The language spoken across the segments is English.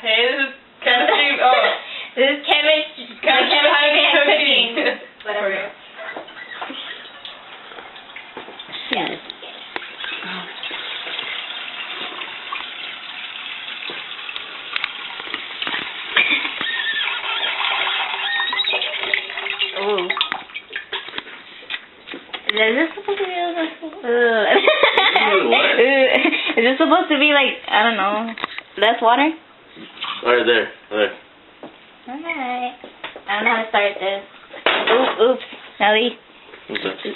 Hey, this is chemistry. Oh, This is chemistry behind cooking. Whatever. Shit. Ooh. Is this supposed to be What? Is this supposed to be like, I don't know, less water? Right there. Alright. I don't know how to start this. Oops. Nelly, Okay.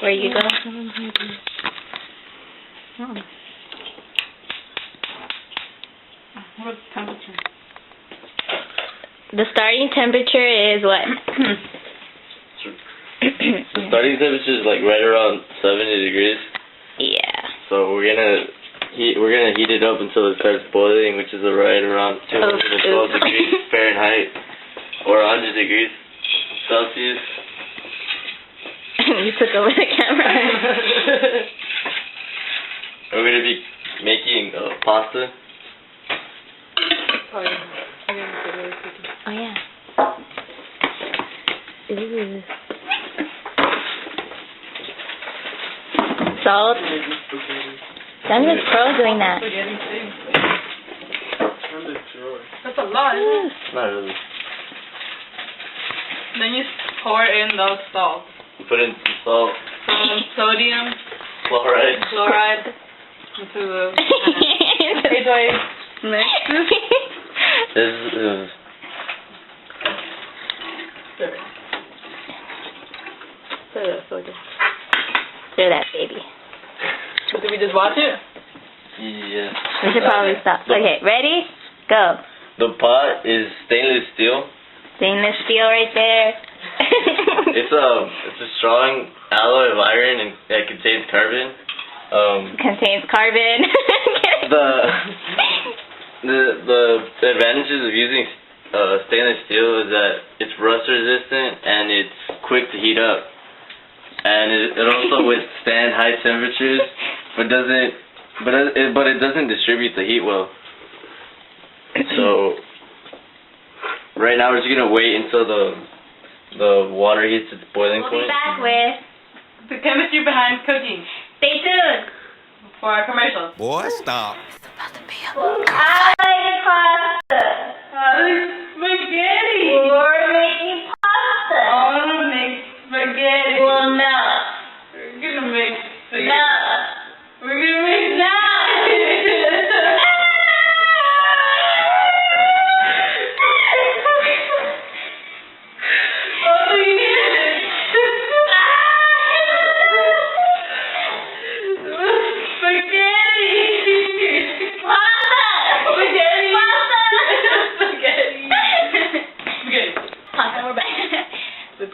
where you go? what's temperature? The starting temperature is what? The starting temperature is like right around 70 degrees. Yeah. So we're gonna heat it up until it starts boiling, which is right around 212 degrees Fahrenheit or 100 degrees Celsius. You took over the camera. We're gonna be making pasta. Oh, yeah. Oh yeah. Ooh. Salt. Sounds like pro doing that. Spaghetti too. That's a lot, isn't it? Not really. Then you pour in the salt. You put in some salt, Some sodium chloride. into the. Hey, do I mix this? This Throw that baby. Did we just watch it? yeah. We should probably stop. Okay, ready? Go. The pot is stainless steel. Stainless steel right there. It's a strong alloy of iron and that contains carbon. Contains carbon. The advantages of using stainless steel is that it's rust resistant and it's quick to heat up, and it also withstand high temperatures, but it doesn't distribute the heat well. So right now we're just gonna wait until the water hits its boiling We'll point. be back with. The chemistry behind cooking. Stay tuned. For our commercials. Boy, stop. I like pasta. Spaghetti. We're making pasta. I wanna make spaghetti. Well, no. We're gonna make spaghetti. No. We're gonna make No.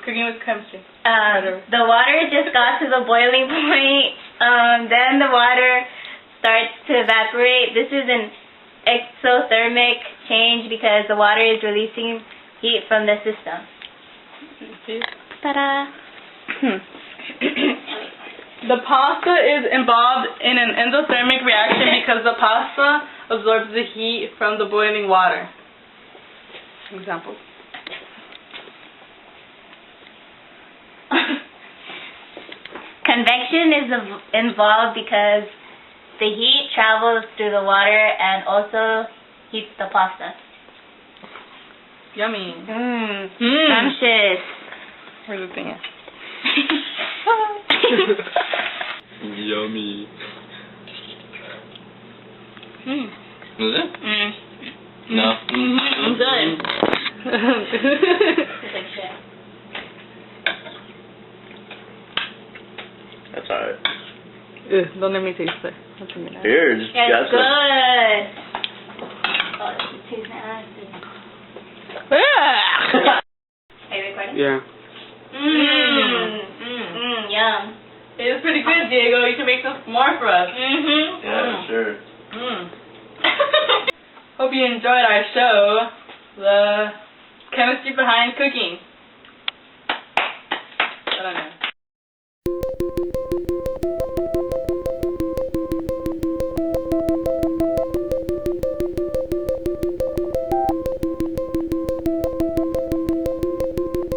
Cooking with chemistry. The water just got to the boiling point. Then the water starts to evaporate. This is an exothermic change because the water is releasing heat from the system. Ta-da! The pasta is involved in an endothermic reaction because the pasta absorbs the heat from the boiling water. Example. Convection is involved because the heat travels through the water and also heats the pasta. Yummy. Scrumptious. Where's the thing? Yummy. Was it? No. I'm done. That's alright. Don't let me taste it. Here, just It's got some. good. Oh, this is too nasty. Are you recording? Yeah. Yum. It's pretty good, Diego. You can make some more for us. Yeah, sure. Hope you enjoyed our show, the chemistry behind cooking. I don't know.